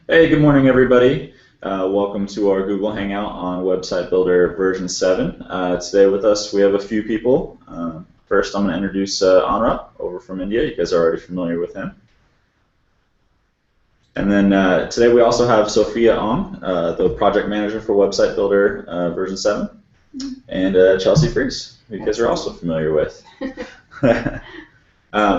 Hey, good morning, everybody. Welcome to our Google Hangout on Website Builder version 7. Today with us, we have a few people. First, I'm going to introduce Anurag over from India. You guys are already familiar with him. And then today we also have Sophia Ong, the project manager for Website Builder version 7, and Chelsea Fries, who you guys are also familiar with.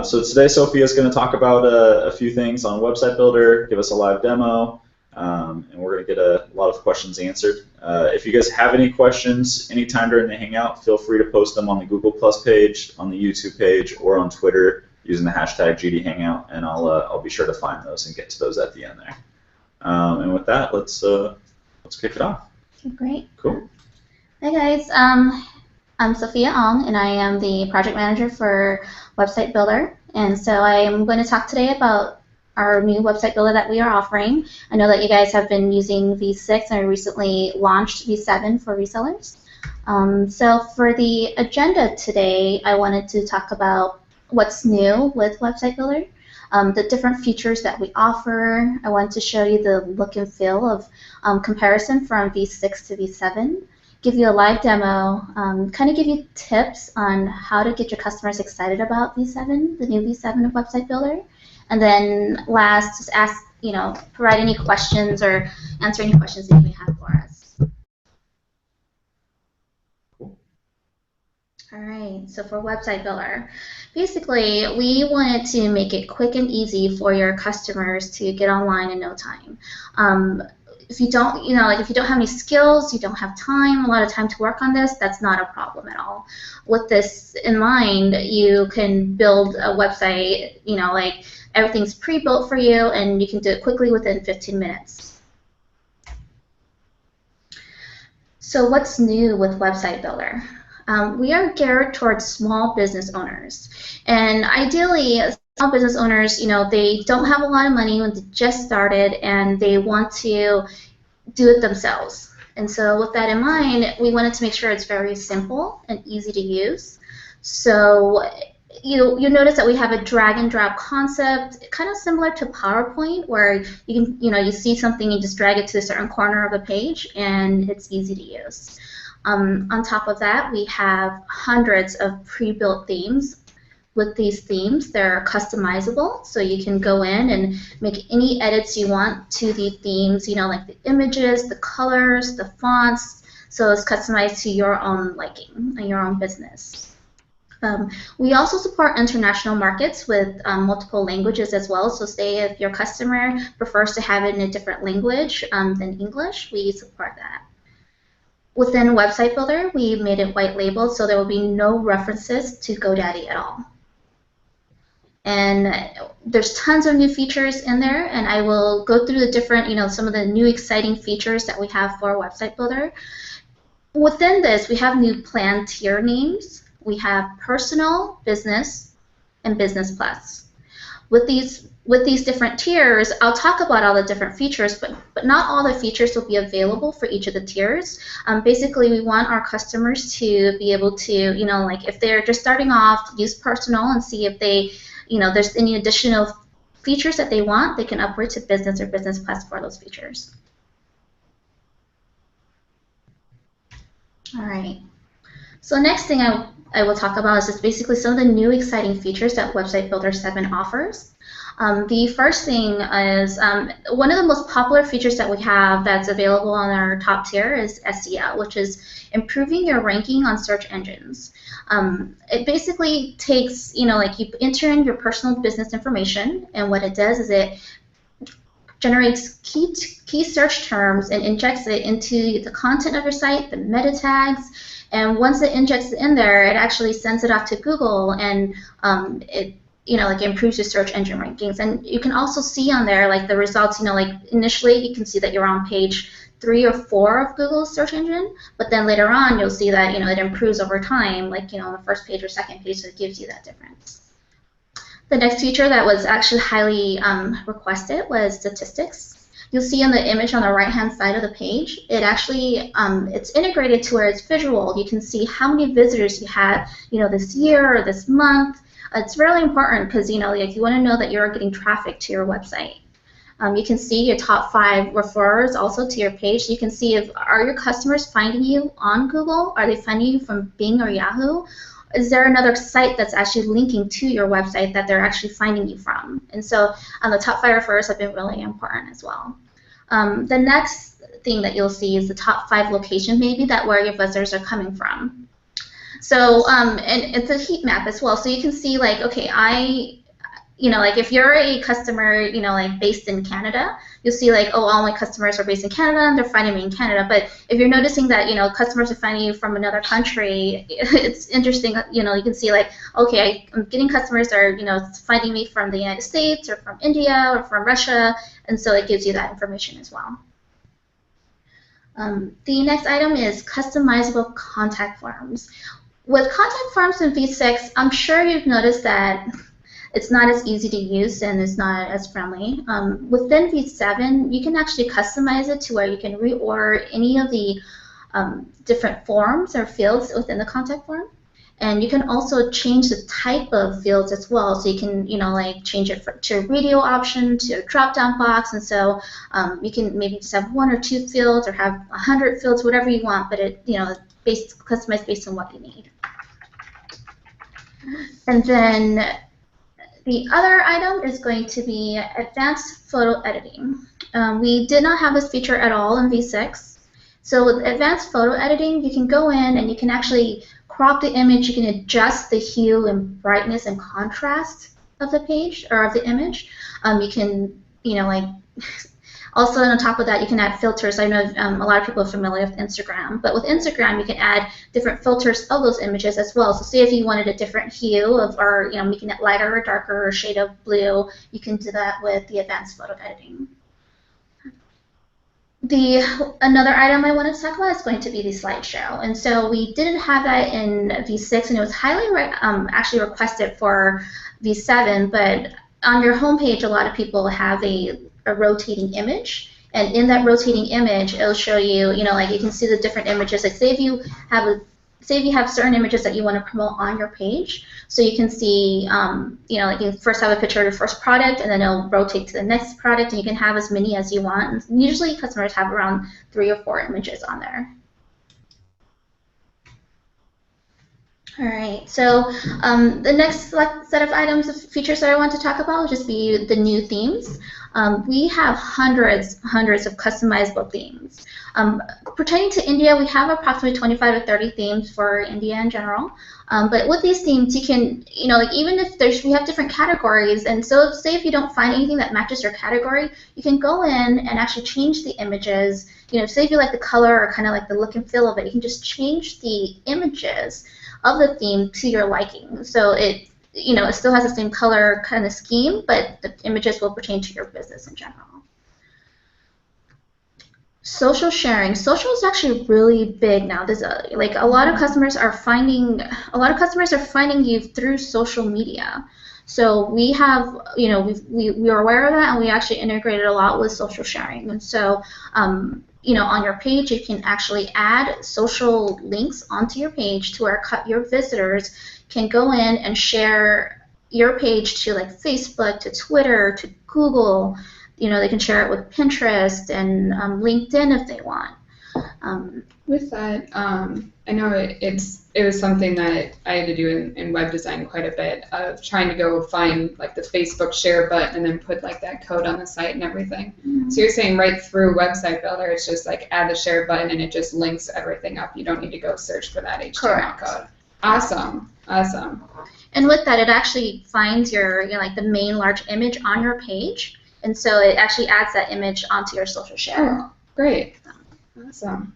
So today Sophia is going to talk about a few things on Website Builder, give us a live demo, and we're going to get a lot of questions answered. If you guys have any questions anytime during the Hangout, feel free to post them on the Google Plus page, on the YouTube page, or on Twitter using the hashtag GDHangout, and I'll be sure to find those and get to those at the end there. And with that, let's kick it off. Okay, great. Cool. Hi guys. I'm Sophia Ong, and I am the project manager for Website Builder. And so I'm going to talk today about our new website builder that we are offering. I know that you guys have been using V6 and we recently launched V7 for resellers. So for the agenda today, I wanted to talk about what's new with Website Builder, the different features that we offer. I want to show you the look and feel of comparison from V6 to V7. Give you a live demo, kind of give you tips on how to get your customers excited about V7, the new V7 of Website Builder, and then last, just ask, provide any questions or answer any questions that you may have for us. Cool. All right, so for Website Builder, basically we wanted to make it quick and easy for your customers to get online in no time. If you don't, if you don't have any skills, you don't have time, a lot of time to work on this, that's not a problem at all. With this in mind, you can build a website, like everything's pre-built for you, and you can do it quickly within 15 minutes. So what's new with Website Builder? We are geared towards small business owners, and ideally, small business owners, they don't have a lot of money when they just started and they want to do it themselves. And so with that in mind, we wanted to make sure it's very simple and easy to use. So you'll notice that we have a drag and drop concept, kind of similar to PowerPoint, where you can, you see something, you just drag it to a certain corner of the page, and it's easy to use. On top of that, we have hundreds of pre-built themes. With these themes, they're customizable, so you can go in and make any edits you want to the themes, like the images, the colors, the fonts, so it's customized to your own liking and your own business. We also support international markets with multiple languages as well, so say if your customer prefers to have it in a different language than English, we support that. Within Website Builder, we made it white labeled, so there will be no references to GoDaddy at all. And there's tons of new features in there, and I will go through the different, some of the new exciting features that we have for Website Builder. Within this, we have new plan tier names. We have Personal, Business, and Business Plus. With these different tiers, I'll talk about all the different features, but not all the features will be available for each of the tiers. Basically, we want our customers to be able to, like if they're just starting off, use Personal and see if they, there's any additional features that they want, they can upgrade to Business or Business Plus for those features. All right. So next thing I will talk about is just basically some of the new exciting features that Website Builder 7 offers. The first thing is one of the most popular features that we have that's available on our top tier is SEO, which is improving your ranking on search engines. It basically takes, like you enter in your personal business information, and what it does is it generates key search terms and injects it into the content of your site, the meta tags, and once it injects it in there, it actually sends it off to Google, and it like improves your search engine rankings. And you can also see on there like the results, like initially you can see that you're on page 3 or 4 of Google's search engine, but then later on you'll see that it improves over time, like on the first page or second page, so it gives you that difference. The next feature that was actually highly requested was statistics. You'll see on the image on the right-hand side of the page, it actually it's integrated to where it's visual. You can see how many visitors you had, this year or this month. It's really important because like you want to know that you're getting traffic to your website. You can see your top 5 referrers also to your page. You can see if are your customers finding you on Google? Are they finding you from Bing or Yahoo? Is there another site that's actually linking to your website that they're actually finding you from? And so the top 5 referrers have been really important as well. The next thing that you'll see is the top 5 location maybe that where your visitors are coming from. So and it's a heat map as well. So you can see like, okay, like if you're a customer, like based in Canada, you'll see like, oh, all my customers are based in Canada and they're finding me in Canada. But if you're noticing that, customers are finding you from another country, it's interesting, you can see like, okay, I'm getting customers that are, finding me from the United States or from India or from Russia. And so it gives you that information as well. The next item is customizable contact forms. With contact forms in V6, I'm sure you've noticed that it's not as easy to use and it's not as friendly. Within V7, you can actually customize it to where you can reorder any of the different forms or fields within the contact form. And you can also change the type of fields as well. So you can, like change it to a radio option, to a drop-down box. And so you can maybe just have 1 or 2 fields or have 100 fields, whatever you want, but it, customized based on what you need. And then the other item is going to be advanced photo editing. We did not have this feature at all in V6. So with advanced photo editing, you can go in and you can actually crop the image. You can adjust the hue and brightness and contrast of the page or of the image. You can, like, also on top of that, you can add filters. I know a lot of people are familiar with Instagram, but with Instagram, you can add different filters of those images as well. So say if you wanted a different hue or making it lighter or darker or shade of blue, you can do that with the advanced photo editing. Another item I wanted to talk about is going to be the slideshow. And so we didn't have that in V6, and it was highly actually requested for V7, but on your homepage, a lot of people have a rotating image, and in that rotating image, it'll show you, like you can see the different images. Like say if you have certain images that you want to promote on your page, so you can see, like you first have a picture of your first product, and then it'll rotate to the next product, and you can have as many as you want. And usually, customers have around 3 or 4 images on there. All right, so the next set of items, of features that I want to talk about will just be the new themes. We have hundreds of customizable themes. Pertaining to India, we have approximately 25 to 30 themes for India in general. But with these themes, you can, like even if we have different categories, and so say if you don't find anything that matches your category, you can go in and actually change the images. Say if you like the color or kind of like the look and feel of it, you can just change the images of the theme to your liking. So it, it still has the same color kind of scheme, but the images will pertain to your business in general. Social sharing. Social is actually really big now. There's like a lot of customers are finding you through social media. So we have, we are aware of that, and we actually integrated a lot with social sharing. And so, on your page, you can actually add social links onto your page to where your visitors can go in and share your page to like Facebook, to Twitter, to Google. They can share it with Pinterest and LinkedIn if they want. With that, I know it was something that I had to do in web design quite a bit, of trying to go find like the Facebook share button and then put like that code on the site and everything. Mm-hmm. So you're saying right through Website Builder, it's just like add the share button and it just links everything up. You don't need to go search for that HTML Correct. code. Awesome, awesome. And with that, it actually finds your like the main large image on your page, and so it actually adds that image onto your social share. Oh, great. Awesome.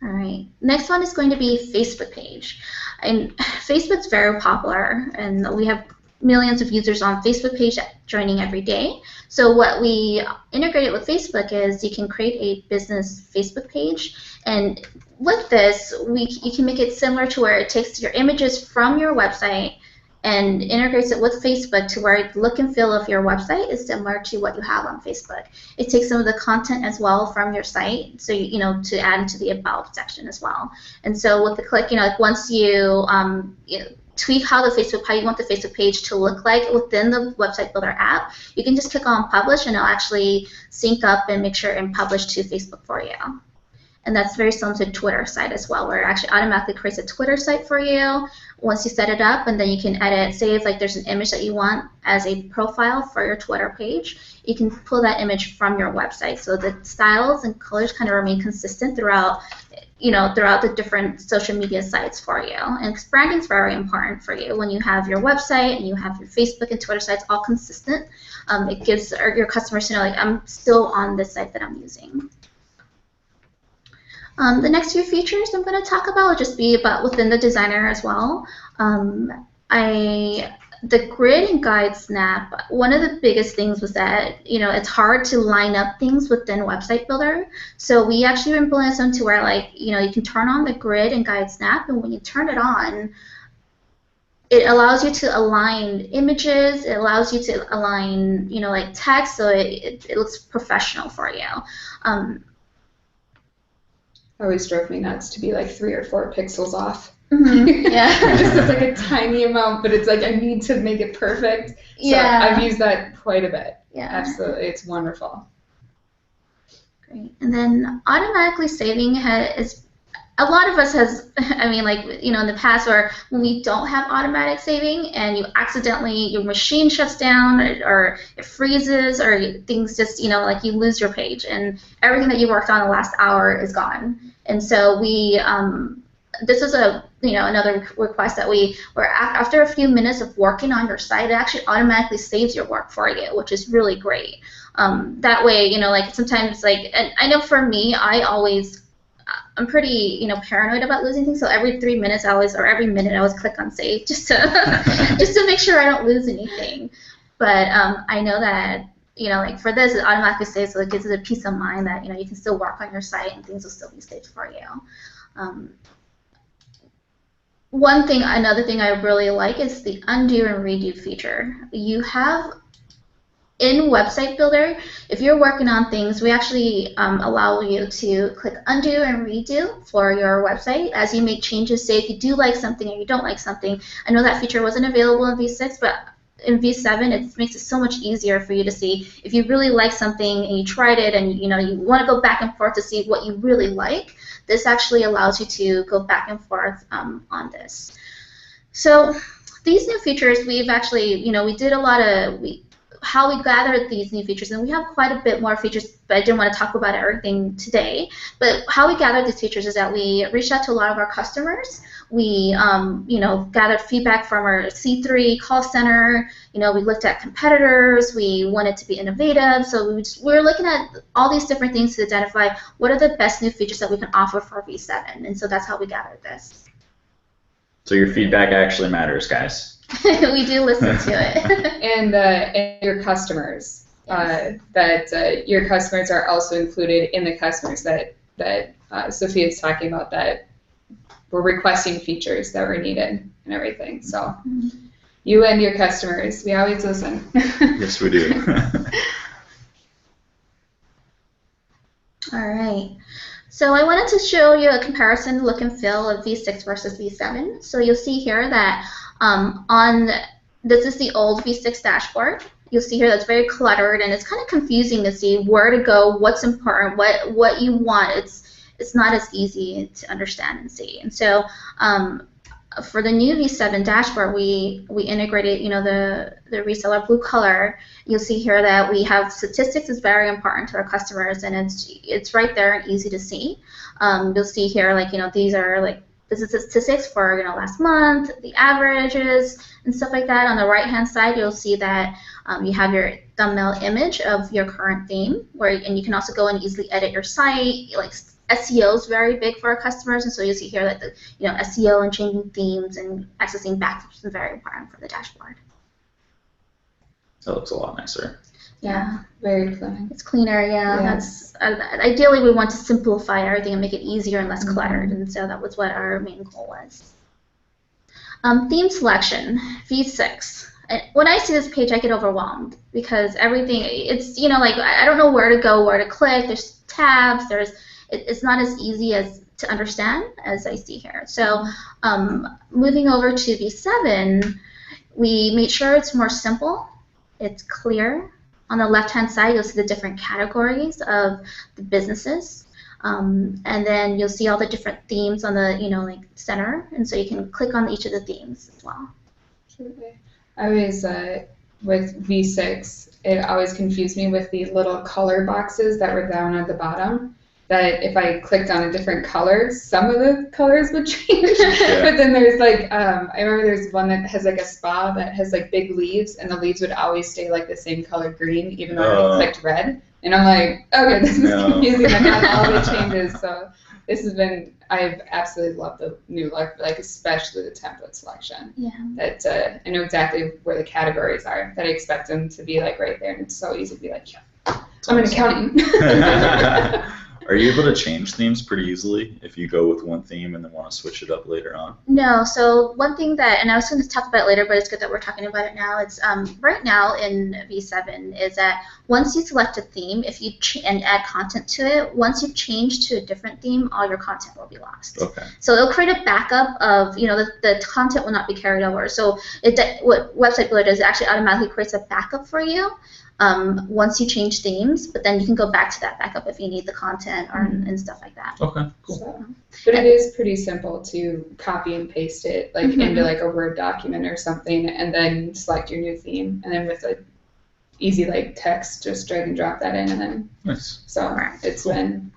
All right. Next one is going to be Facebook page. And Facebook's very popular, and we have millions of users on Facebook page joining every day. So what we integrated with Facebook is you can create a business Facebook page, and with this, you can make it similar to where it takes your images from your website and integrates it with Facebook to where the look and feel of your website is similar to what you have on Facebook. It takes some of the content as well from your site, so to add into the About section as well. And so with the click, like once you tweak how you want the Facebook page to look like within the Website Builder app, you can just click on Publish, and it'll actually sync up and make sure and publish to Facebook for you. And that's very similar to Twitter site as well, where it actually automatically creates a Twitter site for you once you set it up, and then you can edit. Say if there's an image that you want as a profile for your Twitter page, you can pull that image from your website. So the styles and colors kind of remain consistent throughout the different social media sites for you. And branding is very important for you. When you have your website and you have your Facebook and Twitter sites all consistent, it gives your customers to know, like, I'm still on this site that I'm using. The next few features I'm going to talk about will just be about within the designer as well. The grid and guide snap, one of the biggest things was that, it's hard to line up things within Website Builder. So we actually implemented something to where, like, you can turn on the grid and guide snap, and when you turn it on, it allows you to align images, it allows you to align, like text, so it looks professional for you. Always drove me nuts to be like 3 or 4 pixels off. Mm-hmm. Yeah. Just it's like a tiny amount, but it's like I need to make it perfect. So yeah. I've used that quite a bit. Yeah. Absolutely, it's wonderful. Great. And then automatically saving is, a lot of us has, in the past, where when we don't have automatic saving and you accidentally, your machine shuts down or it freezes or things just, like you lose your page and everything that you worked on the last hour is gone. And so we, this is another request that where after a few minutes of working on your site, it actually automatically saves your work for you, which is really great. That way, like sometimes, and I know for me, I'm pretty, paranoid about losing things. So every 3 minutes, or every minute, I always click on save just to make sure I don't lose anything. But I know that, for this, it automatically saves, so it gives it a peace of mind that, you can still work on your site and things will still be saved for you. Another thing I really like is the undo and redo feature. You have in Website Builder, if you're working on things, we actually allow you to click undo and redo for your website as you make changes. Say if you do like something or you don't like something. I know that feature wasn't available in V6, but in V7, it makes it so much easier for you to see if you really like something and you tried it and you want to go back and forth to see what you really like. This actually allows you to go back and forth on this. So these new features, we've actually, we did a lot of how we gathered these new features, and we have quite a bit more features, but I didn't want to talk about everything today. But how we gathered these features is that we reached out to a lot of our customers. We, gathered feedback from our C3 call center. We looked at competitors. We wanted to be innovative, so we were looking at all these different things to identify what are the best new features that we can offer for V7, and so that's how we gathered this. So your feedback actually matters, guys. We do listen to it. And your customers, yes. That your customers are also included in the customers that Sophia is talking about, that were requesting features that were needed and everything. So you and your customers, we always listen. Yes, we do. All right. So I wanted to show you a comparison look and feel of V6 versus V7. So you'll see here that this is the old V6 dashboard. You'll see here that's very cluttered, and it's kind of confusing to see where to go, what's important, what you want. It's not as easy to understand and see. And so for the new V7 dashboard, we integrated the reseller blue color. You'll see here that we have statistics is very important to our customers, and it's right there and easy to see. You'll see here these are this is the statistics for last month, the averages, and stuff like that. On the right-hand side, you'll see that you have your thumbnail image of your current theme, and you can also go and easily edit your site. SEO is very big for our customers, and so you'll see here that the SEO and changing themes and accessing backlinks is very important for the dashboard. That looks a lot nicer. Yeah, very clean. It's cleaner. Yeah, that's ideally we want to simplify everything and make it easier and less cluttered, and so that was what our main goal was. Theme selection, V6. When I see this page, I get overwhelmed because everything, it's I don't know where to go, where to click. There's tabs. It's not as easy as to understand, as I see here. So moving over to V7, we made sure it's more simple, it's clear. On the left-hand side, you'll see the different categories of the businesses. And then you'll see all the different themes on the, like center, and so you can click on each of the themes as well. Absolutely. I always, with V6, it always confused me with the little color boxes that were down at the bottom, that if I clicked on a different color, some of the colors would change. Yeah. But then there's like, I remember there's one that has like a spa that has like big leaves, and the leaves would always stay like the same color green, even though I clicked red. And I'm like, okay, this is confusing. I got all the changes. So this has been, I've absolutely loved the new look, like especially the template selection. Yeah. That I know exactly where the categories are, that I expect them to be like right there, and it's so easy to be like, yeah, I'm in accounting. Are you able to change themes pretty easily if you go with one theme and then want to switch it up later on? No, so one thing that, and I was going to talk about it later, but it's good that we're talking about it now. It's right now in V7 is that once you select a theme, if you and add content to it, once you change to a different theme, all your content will be lost. Okay. So it'll create a backup of, the content will not be carried over. So what Website Builder does, it actually automatically creates a backup for you. Once you change themes, but then you can go back to that backup if you need the content and stuff like that. Okay, cool. So, but it is pretty simple to copy and paste it like into like a Word document or something, and then select your new theme, and then with a easy like text, just drag and drop that in, and then so it's been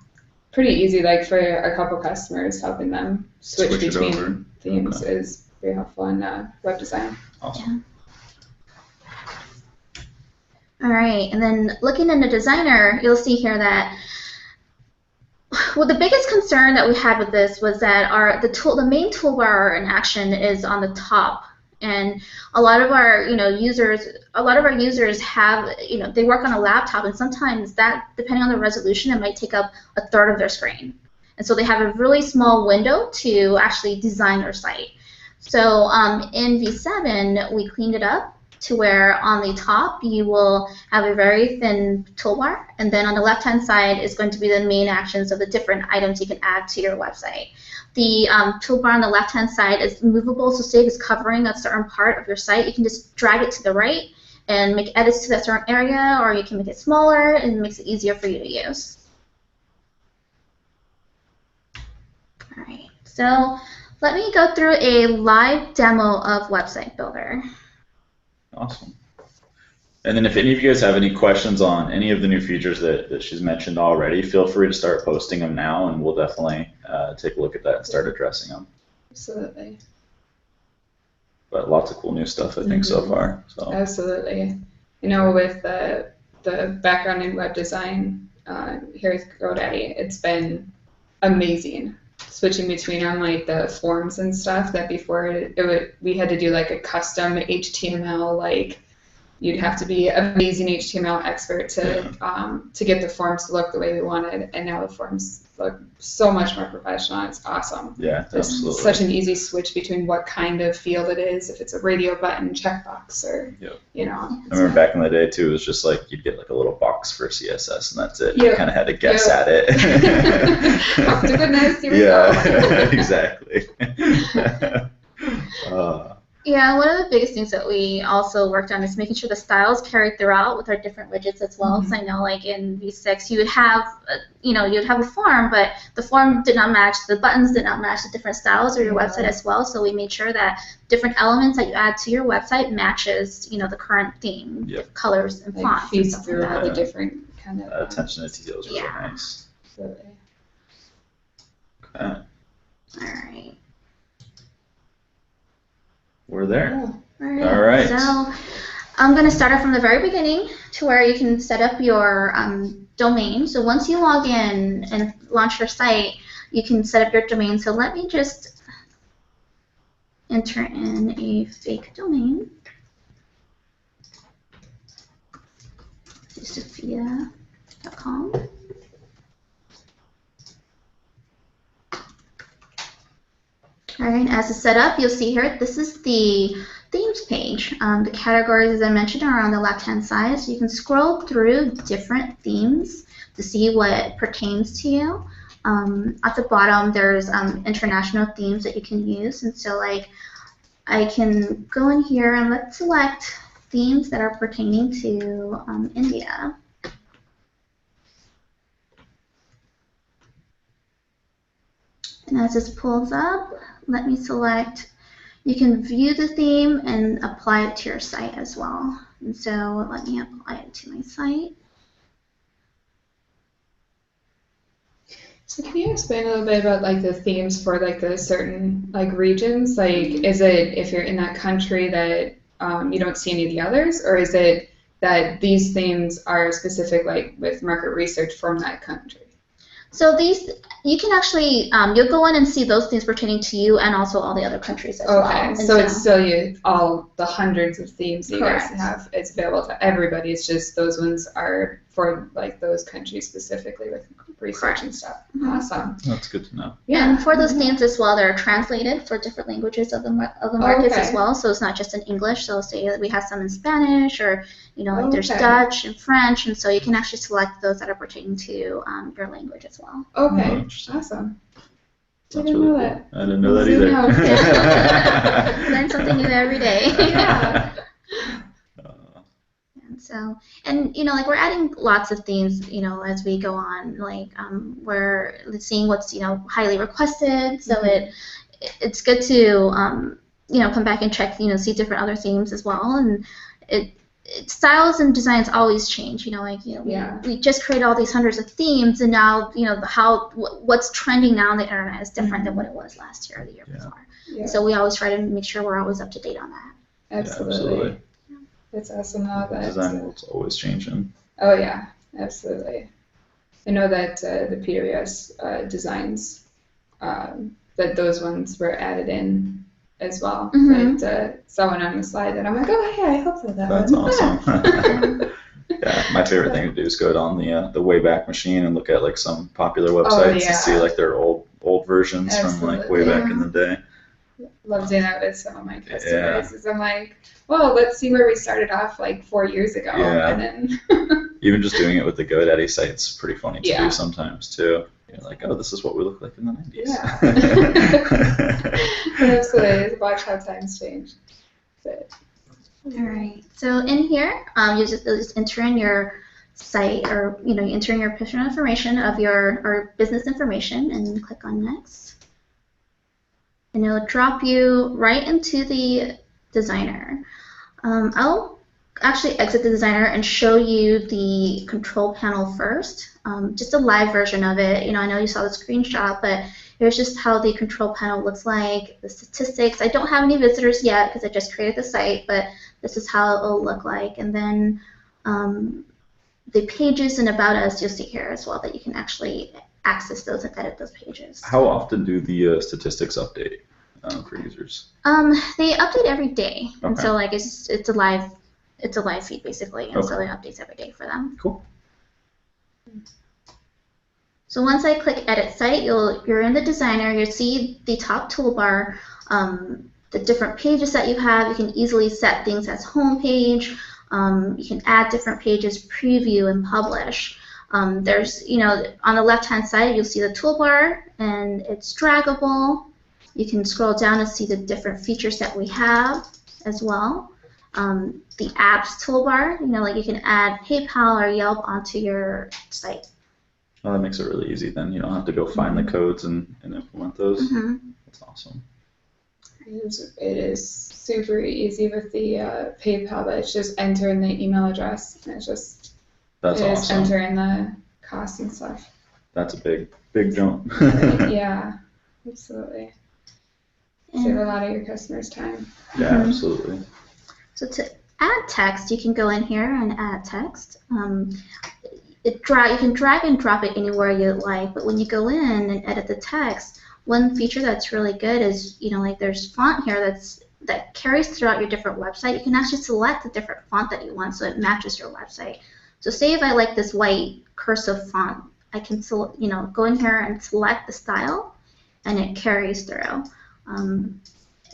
pretty easy. Like for a couple customers, helping them switch between themes is very helpful in web design. Awesome. All right, and then looking in the designer, you'll see here that the biggest concern that we had with this was that the main toolbar in Action is on the top, and a lot of our users have they work on a laptop, and sometimes that, depending on the resolution, it might take up a third of their screen, and so they have a really small window to actually design their site. So in V7, we cleaned it up to where on the top you will have a very thin toolbar, and then on the left-hand side is going to be the main actions of the different items you can add to your website. The toolbar on the left-hand side is movable, so say it's covering a certain part of your site, you can just drag it to the right and make edits to that certain area, or you can make it smaller, and it makes it easier for you to use. All right, so let me go through a live demo of Website Builder. Awesome. And then if any of you guys have any questions on any of the new features that she's mentioned already, feel free to start posting them now, and we'll definitely take a look at that and start addressing them. Absolutely. But lots of cool new stuff, I think, so far. So. Absolutely. With the background in web design here at GoDaddy, it's been amazing. Switching between on like the forms and stuff that before we had to do like a custom HTML, like you'd have to be an amazing HTML expert to get the forms to look the way we wanted, and now the forms look so much more professional. It's awesome. Yeah, absolutely. It's such an easy switch between what kind of field it is, if it's a radio button, checkbox, or I remember back in the day too, it was just like you'd get like a little box for CSS, and that's it. You kind of had to guess at it. Oh, to goodness, here we go. Exactly. Yeah, one of the biggest things that we also worked on is making sure the styles carried throughout with our different widgets as well. So I know, like in V6, you would have, you'd have a form, but the form did not match, the buttons did not match the different styles of your website as well. So we made sure that different elements that you add to your website matches, the current theme, colors and fonts. Feeds through all the different kind of attention to detail is really nice. Absolutely. Okay. All right. We're there. All right. So I'm going to start off from the very beginning to where you can set up your domain. So once you log in and launch your site, you can set up your domain. So let me just enter in a fake domain. Sophia.com. All right, as it's set up, you'll see here, this is the themes page. The categories, as I mentioned, are on the left-hand side, so you can scroll through different themes to see what pertains to you. At the bottom, there's international themes that you can use, and so like I can go in here and let's select themes that are pertaining to India. And as this pulls up, let me select, you can view the theme and apply it to your site as well. And so let me apply it to my site. So can you explain a little bit about like the themes for like the certain like regions? Like, is it if you're in that country that you don't see any of the others, or is it that these themes are specific like with market research from that country? So these, you can actually, you'll go in and see those things pertaining to you and also all the other countries as well. Okay, so it's still all the hundreds of themes that you guys have, it's available to everybody. It's just those ones are for like those countries specifically with research and stuff. Awesome. That's good to know. Yeah. And for those themes as well, they're translated for different languages of the markets as well. So it's not just in English. So say that we have some in Spanish, or like there's Dutch and French, and so you can actually select those that are pertaining to your language as well. Okay, awesome. Didn't know that. I didn't know that either. Learn something new every day. Yeah. So, and like we're adding lots of themes, as we go on. Like we're seeing what's highly requested. So it's good to come back and check, see different other themes as well. And styles and designs always change. We just create all these hundreds of themes, and now what's trending now on the internet is different than what it was last year or the year before. Yeah. So we always try to make sure we're always up to date on that. Absolutely. It's awesome how that design world's always changing. Oh yeah, absolutely. I know that the PWS designs, that those ones were added in as well. That someone on the slide that I'm like, oh yeah, I hope so. That's awesome. Yeah, my favorite thing to do is go on the Wayback Machine and look at like some popular websites and see like their old versions from like way back in the day. Love doing that with some of my customers. Is I'm like, well, let's see where we started off like 4 years ago. Yeah. And then even just doing it with the GoDaddy site, it's pretty funny to do sometimes too. You're like, oh, this is what we look like in the 90s. Yeah. Absolutely. Watch how times change. But, all right. So in here, you just enter in your site, or you enter in your personal information of your business information, and click on next. And it'll drop you right into the designer. I'll actually exit the designer and show you the control panel first, just a live version of it. I know you saw the screenshot, but here's just how the control panel looks like, the statistics. I don't have any visitors yet because I just created the site, but this is how it'll look like. And then the pages and about us, you'll see here as well that you can actually access those and edit those pages. How often do the statistics update for users? They update every day, and so like it's a live feed basically, and so it updates every day for them. Cool. So once I click Edit Site, you're in the designer. You'll see the top toolbar, the different pages that you have. You can easily set things as home page. You can add different pages, preview, and publish. There's, on the left-hand side, you'll see the toolbar, and it's draggable. You can scroll down and see the different features that we have as well. The apps toolbar, like you can add PayPal or Yelp onto your site. Well, that makes it really easy then. You don't have to go find the codes and implement those. That's awesome. It is super easy with the PayPal, but it's just entering the email address, and it's just entering the costs and stuff. That's a big jump. Yeah, absolutely. Save a lot of your customers' time. Yeah, absolutely. So to add text, you can go in here and add text. You can drag and drop it anywhere you like, but when you go in and edit the text, one feature that's really good is, like there's font here that carries throughout your different website. You can actually select the different font that you want so it matches your website. So say if I like this white cursive font, I can go in here and select the style, and it carries through. And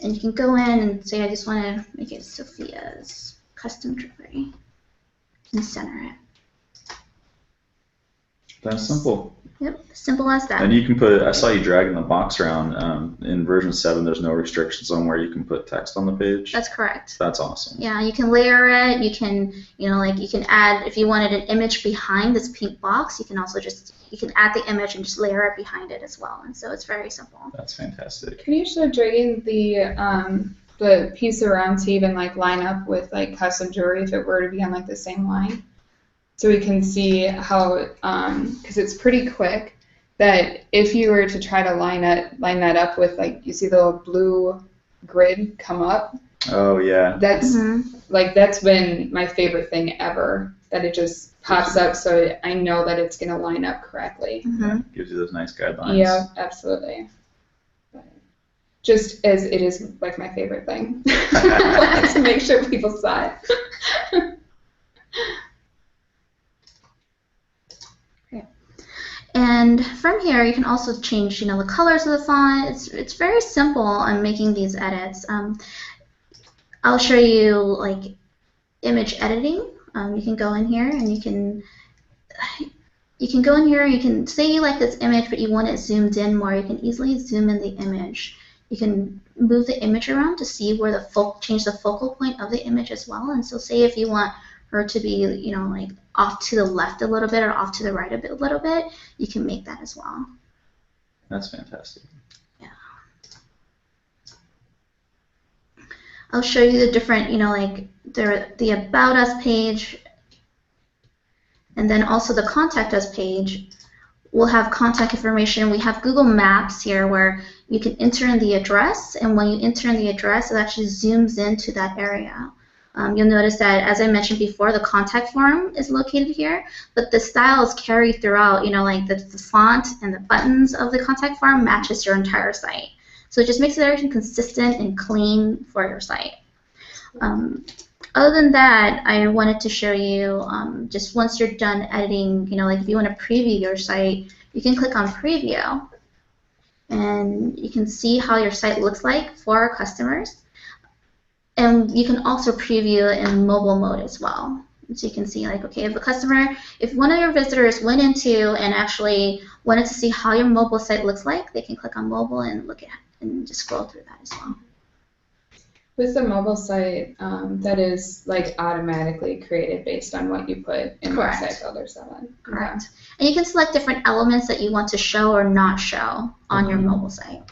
you can go in and say, I just want to make it Sophia's custom jewelry, and center it. That's simple. Yep, simple as that. And you can put, I saw you dragging the box around. In version 7, there's no restrictions on where you can put text on the page. That's correct. That's awesome. Yeah, you can layer it. You can, you can add, if you wanted an image behind this pink box, you can also you can add the image and just layer it behind it as well. And so it's very simple. That's fantastic. Can you show dragging the piece around to even like line up with like custom jewelry if it were to be on like the same line? So we can see how, because it's pretty quick, that if you were to try to line that up with, like, you see the little blue grid come up. Oh yeah. That's that's been my favorite thing ever. That it just pops up, so I know that it's gonna line up correctly. Yeah, gives you those nice guidelines. Yeah, absolutely. But just as it is like my favorite thing, like to make sure people saw it. And from here, you can also change, the colors of the font. It's very simple on making these edits. I'll show you like image editing. You can go in here and you can go in here and you can say you like this image, but you want it zoomed in more. You can easily zoom in the image. You can move the image around to see where change the focal point of the image as well. And so, say if you want her to be, like off to the left a little bit or off to the right a little bit, you can make that as well. That's fantastic. Yeah. I'll show you the different, like the About Us page, and then also the Contact Us page. We'll have contact information. We have Google Maps here where you can enter in the address, and when you enter in the address, it actually zooms into that area. You'll notice that, as I mentioned before, the contact form is located here, but the style is carried throughout. Like the font and the buttons of the contact form matches your entire site. So it just makes everything consistent and clean for your site. Other than that, I wanted to show you, just once you're done editing, like if you want to preview your site, you can click on Preview, and you can see how your site looks like for our customers. And you can also preview in mobile mode as well. So you can see, like, okay, if one of your visitors went into and actually wanted to see how your mobile site looks like, they can click on mobile and look at and just scroll through that as well. With the mobile site, that is like automatically created based on what you put in Website Builder 7. Correct. And you can select different elements that you want to show or not show on your mobile site.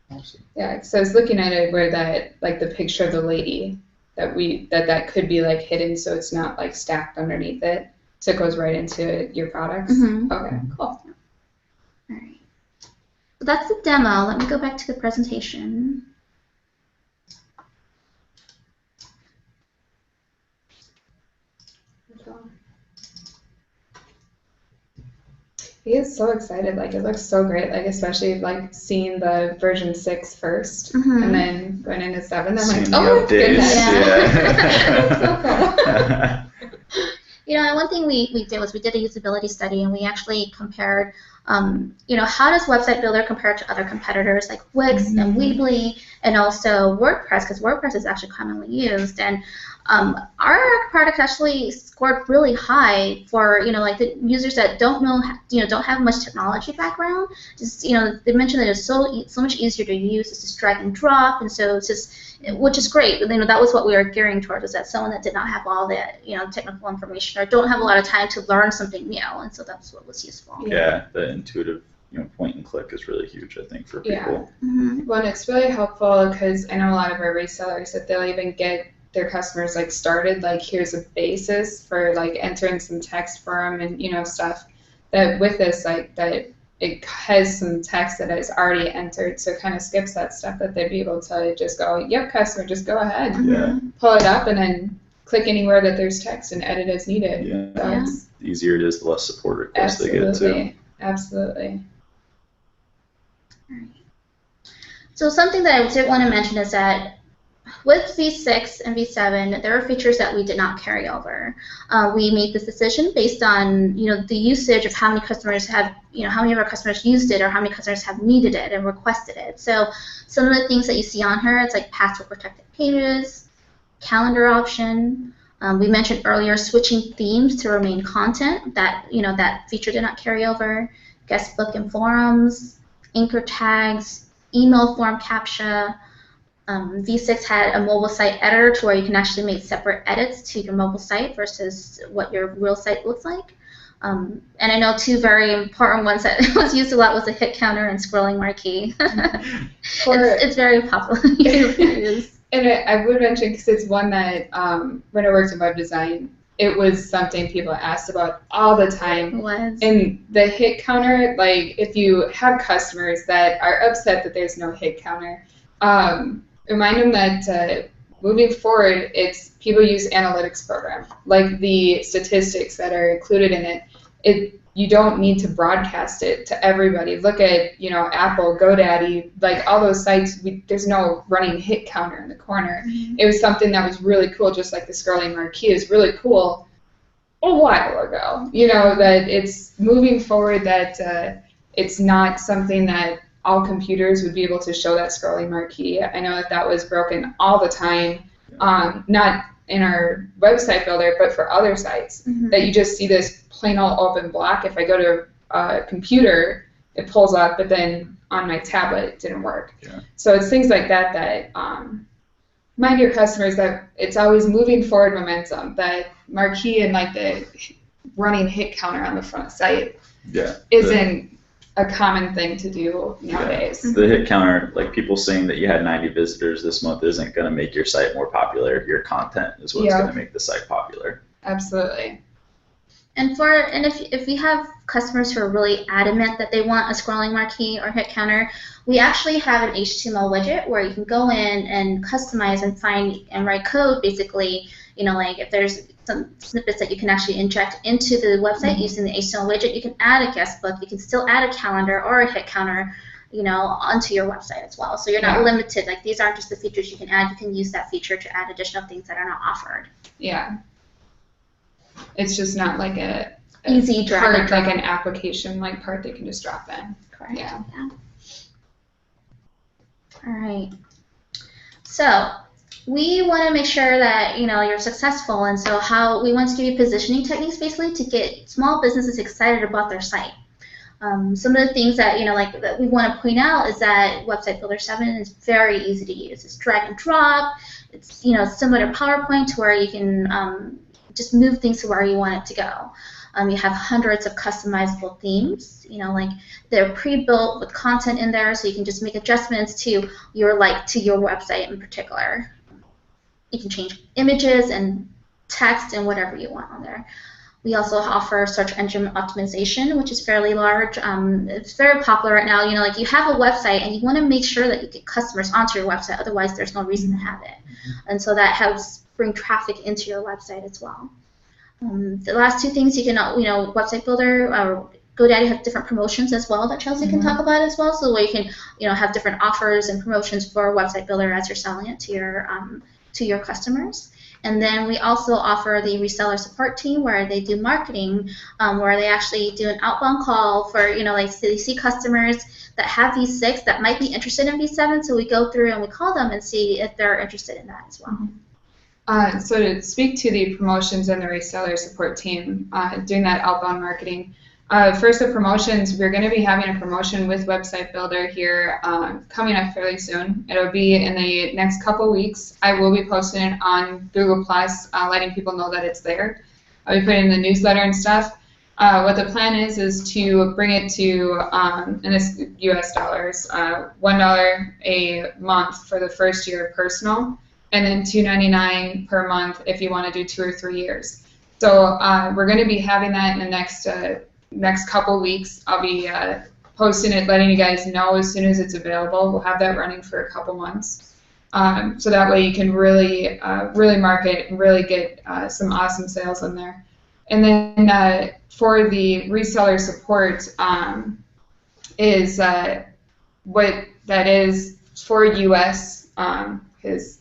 Awesome. Yeah, so I was looking at it where that, like the picture of the lady, that could be like hidden so it's not like stacked underneath it, so it goes right into your products. Okay, cool. All right. So that's the demo. Let me go back to the presentation. He is so excited. Like, it looks so great. Like, especially like seeing the version 6 first, and then going into 7. I'm like, oh my goodness! That's so cool. One thing we did was we did a usability study, and we actually compared, how does Website Builder compare to other competitors like Wix and Weebly, and also WordPress, because WordPress is actually commonly used. And our product actually scored really high for like the users that don't have much technology background. Just they mentioned that it's so much easier to use. It's just drag and drop, and so it's just, which is great. That was what we were gearing towards, is that someone that did not have all the technical information or don't have a lot of time to learn something new, and so that's what was useful. Yeah, the intuitive point and click is really huge, I think, for people. Yeah. Well, and it's really helpful because I know a lot of our resellers that they'll even get their customers like started, like, here's a basis for like entering some text for them and stuff, that with this, like, that it has some text that is already entered, so it kind of skips that step, that they'd be able to just go, yep, customer, just go ahead, pull it up, and then click anywhere that there's text and edit as needed. Yeah. The easier it is, the less support requests they get too. Absolutely. So something that I did want to mention is that with V6 and V7, there are features that we did not carry over. We made this decision based on the usage of how many customers have, how many of our customers used it, or how many customers have needed it and requested it. So some of the things that you see on here, it's like password protected pages, calendar option. We mentioned earlier switching themes to remain content. That that feature did not carry over. guest book and forums, anchor tags, email form captcha. V6 had a mobile site editor to where you can actually make separate edits to your mobile site versus what your real site looks like. And I know two very important ones that was used a lot was the hit counter and scrolling marquee. It's very popular. And I would mention, because it's one that when I worked in web design, it was something people asked about all the time. It was. And the hit counter, like if you have customers that are upset that there's no hit counter, remind them that moving forward, it's people use analytics program, like the statistics that are included in it. You don't need to broadcast it to everybody. Look at Apple, GoDaddy, like all those sites. There's no running hit counter in the corner. It was something that was really cool, just like the scrolling marquee is really cool a while ago. That it's moving forward. That it's not something that all computers would be able to show that scrolling marquee. I know that was broken all the time, not in our website builder, but for other sites, that you just see this plain old open block. If I go to a computer, it pulls up, but then on my tablet, it didn't work. Yeah. So it's things like that that remind your customers that it's always moving forward momentum, that marquee and like the running hit counter on the front site isn't a common thing to do nowadays. Yeah. The hit counter, like people saying that you had 90 visitors this month, isn't going to make your site more popular. Your content is what's going to make the site popular. Absolutely. And if you have customers who are really adamant that they want a scrolling marquee or hit counter, we actually have an HTML widget where you can go in and customize and find and write code, basically. Like if there's some snippets that you can actually inject into the website using the HTML widget, you can add a guest book, you can still add a calendar or a hit counter, onto your website as well. So you're not limited. Like these aren't just the features you can add. You can use that feature to add additional things that are not offered. Yeah. It's just not like a easy drag, like an application like part they can just drop in. Correct. Yeah. All right. So we want to make sure that you're successful, and so we want to give you positioning techniques basically to get small businesses excited about their site. Some of the things that that we want to point out is that Website Builder 7 is very easy to use. It's drag and drop. It's similar to PowerPoint, to where you can just move things to where you want it to go. You have hundreds of customizable themes. Like they're pre-built with content in there, so you can just make adjustments to your website in particular. You can change images and text and whatever you want on there. We also offer search engine optimization, which is fairly large. It's very popular right now. Like you have a website and you want to make sure that you get customers onto your website. Otherwise, there's no reason to have it. And so that helps bring traffic into your website as well. The last two things you can, Website Builder or GoDaddy have different promotions as well that Chelsea can talk about as well. So where you can, have different offers and promotions for Website Builder as you're selling it to your customers. And then we also offer the reseller support team where they do marketing, where they actually do an outbound call for, like so they see customers that have V6 that might be interested in V7. So we go through and we call them and see if they're interested in that as well. So to speak to the promotions and the reseller support team, doing that outbound marketing, first the promotions, we're going to be having a promotion with Website Builder here coming up fairly soon. It'll be in the next couple weeks. I will be posting it on Google+, letting people know that it's there. I'll be putting it in the newsletter and stuff. What the plan is to bring it to, in this US dollars, $1 a month for the first year personal, and then $2.99 per month if you want to do 2 or 3 years. So we're going to be having that in the next couple weeks. I'll be posting it, letting you guys know as soon as it's available. We'll have that running for a couple months. So that way you can really market and really get some awesome sales in there. And then for the reseller support is what that is for US, because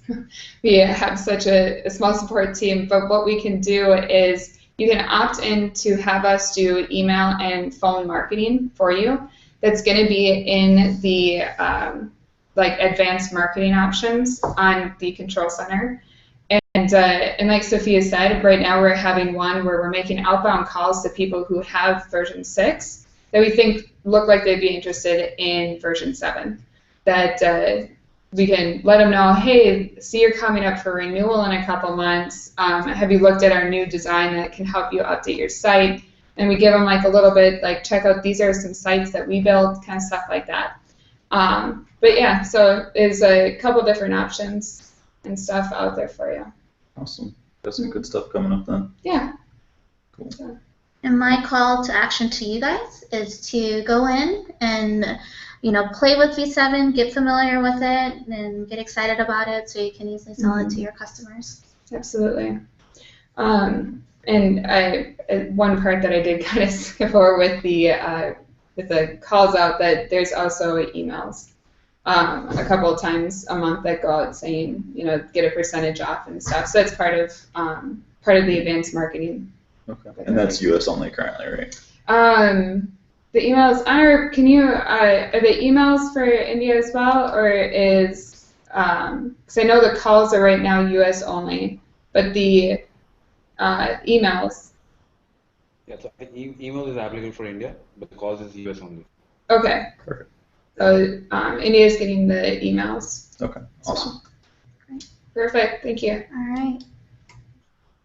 we have such a small support team, but what we can do is you can opt in to have us do email and phone marketing for you. That's going to be in the like advanced marketing options on the Control Center. And like Sophia said, right now we're having one where we're making outbound calls to people who have version 6 that we think look like they'd be interested in version 7. That we can let them know, hey, see you're coming up for renewal in a couple months. Have you looked at our new design that can help you update your site? And we give them like a little bit, like, check out, these are some sites that we build, kind of stuff like that. But yeah, so there's a couple different options and stuff out there for you. Awesome. Got some good stuff coming up then. Yeah. Cool. So. And my call to action to you guys is to go in and, you know, play with V7, get familiar with it, and get excited about it so you can easily sell it to your customers. Absolutely. And one part that I did kind of skip over with the calls out, that there's also emails a couple of times a month that go out saying, you know, get a percentage off and stuff. So that's part of the advanced marketing. Okay. And that's US only currently, right? The emails are the emails for India as well, or is because I know the calls are right now US only, but the emails. Yeah, so email is applicable for India, but the calls is US only. Okay. Perfect. So India is getting the emails. Okay. Awesome. Great. Perfect. Thank you. All right.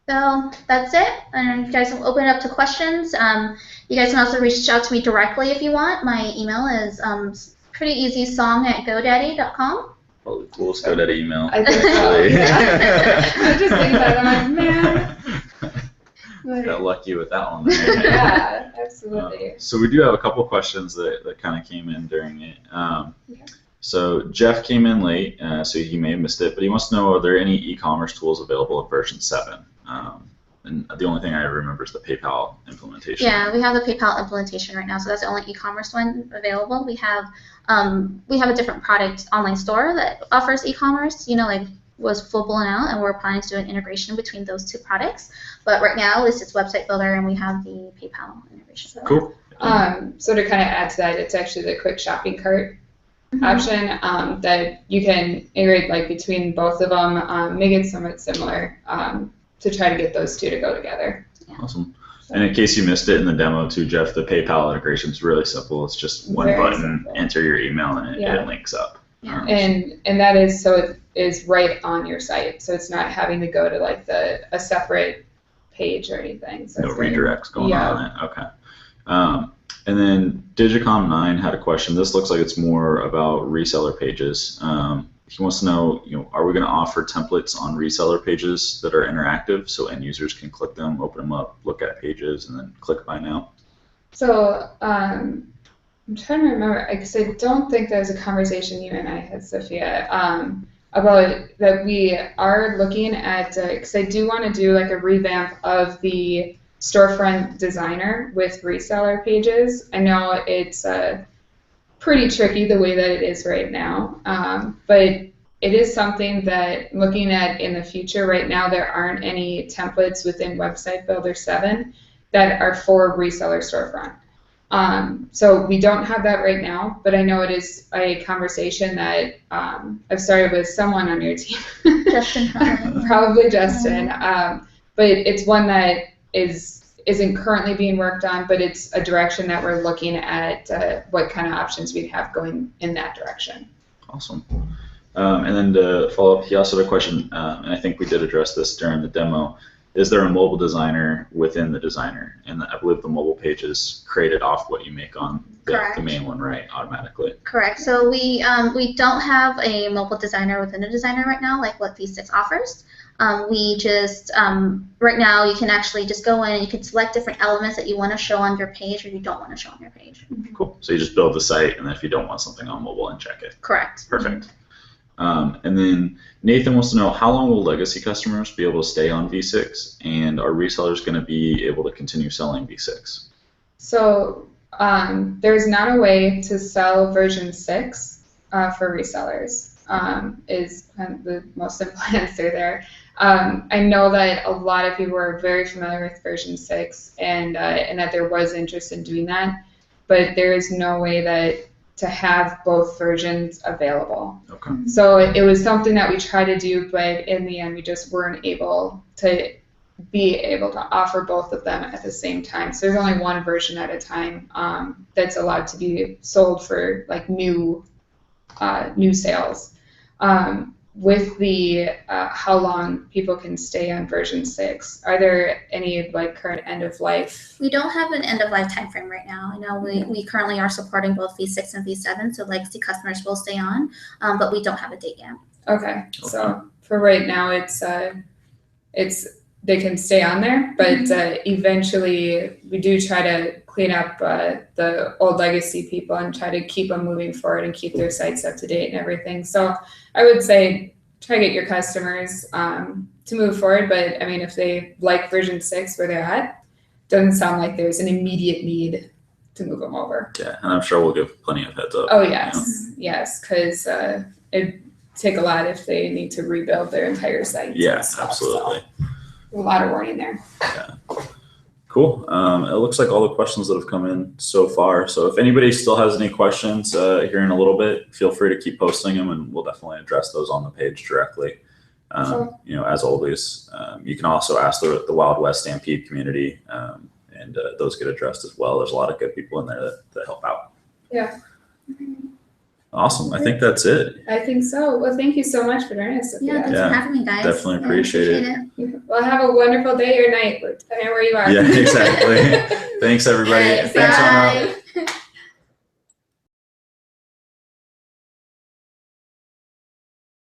So that's it. And you guys will open it up to questions. You guys can also reach out to me directly if you want. My email is pretty easy, song@godaddy.com. Probably the coolest GoDaddy email. I think so. Yeah. I just think that, I'm like, man. Got lucky with that one. Right? Yeah, absolutely. So we do have a couple questions that kind of came in during it. Okay. So Jeff came in late, so he may have missed it, but he wants to know, are there any e-commerce tools available at version 7? And the only thing I remember is the PayPal implementation. Yeah, we have the PayPal implementation right now, so that's the only e-commerce one available. We have a different product online store that offers e-commerce, you know, like was full blown out, and we're planning to do an integration between those two products. But right now, at least it's Website Builder, and we have the PayPal integration. Cool. So to kind of add to that, it's actually the quick shopping cart option that you can integrate like between both of them, make it somewhat similar to try to get those two to go together. Yeah. Awesome. And in case you missed it in the demo too, Jeff, the PayPal integration is really simple. It's just one Very button, simple. enter your email, and it links up. Yeah. And that is, so it is right on your site, so it's not having to go to like a separate page or anything. So No it's right- redirects going yeah. on it. Okay. And then Digicom9 had a question. This looks like it's more about reseller pages. He wants to know, are we going to offer templates on reseller pages that are interactive so end users can click them, open them up, look at pages, and then click buy now? So I'm trying to remember, because I don't think there was a conversation you and I had, Sophia, about that we are looking at, because I do want to do like a revamp of the storefront designer with reseller pages. I know it's pretty tricky the way that it is right now, but it is something that looking at in the future. Right now there aren't any templates within Website Builder 7 that are for reseller storefront. So we don't have that right now, but I know it is a conversation that I've started with someone on your team. Justin, probably Justin. But it's one that isn't currently being worked on, but it's a direction that we're looking at what kind of options we'd have going in that direction. Awesome. And then to follow up, he also had a question, and I think we did address this during the demo. Is there a mobile designer within the designer? And I believe the mobile page is created off what you make on the main one, right, automatically? Correct. So we don't have a mobile designer within a designer right now, like what V6 offers. We just, right now, you can actually just go in and you can select different elements that you want to show on your page or you don't want to show on your page. Cool. So you just build the site, and then if you don't want something on mobile, uncheck it. Correct. Perfect. And then Nathan wants to know, how long will legacy customers be able to stay on V6, and are resellers going to be able to continue selling V6? So there's not a way to sell version 6 for resellers, is kind of the most simple answer there. I know that a lot of people are very familiar with version 6 and that there was interest in doing that, but there is no way that to have both versions available. Okay. So it was something that we tried to do, but in the end we just weren't able to be able to offer both of them at the same time. So there's only one version at a time that's allowed to be sold for like new sales. With the how long people can stay on version 6, are there any like current end of life? We don't have an end of life time frame right now. I know we currently are supporting both V6 and V7, so legacy customers will stay on, but we don't have a date yet. Okay, so for right now, it's they can stay on there, but eventually we do try to clean up the old legacy people and try to keep them moving forward and keep their sites up to date and everything. So I would say try to get your customers to move forward, but I mean, if they like version 6 where they're at, doesn't sound like there's an immediate need to move them over. Yeah, and I'm sure we'll give plenty of heads up. Oh yes, yes, because it'd take a lot if they need to rebuild their entire site. Yeah, absolutely. So. A lot of warning there. Yeah. Cool. It looks like all the questions that have come in so far. So if anybody still has any questions here in a little bit, feel free to keep posting them and we'll definitely address those on the page directly. You know, as always, you can also ask the Wild West Stampede community and those get addressed as well. There's a lot of good people in there that help out. Yeah. Awesome. I think that's it. I think so. Well, thank you so much for joining us. Yeah, thanks for having me, guys. Definitely appreciate it. Well, have a wonderful day or night, depending on where you are. Yeah, exactly. Thanks, everybody. Right, Thanks, bye. Anna.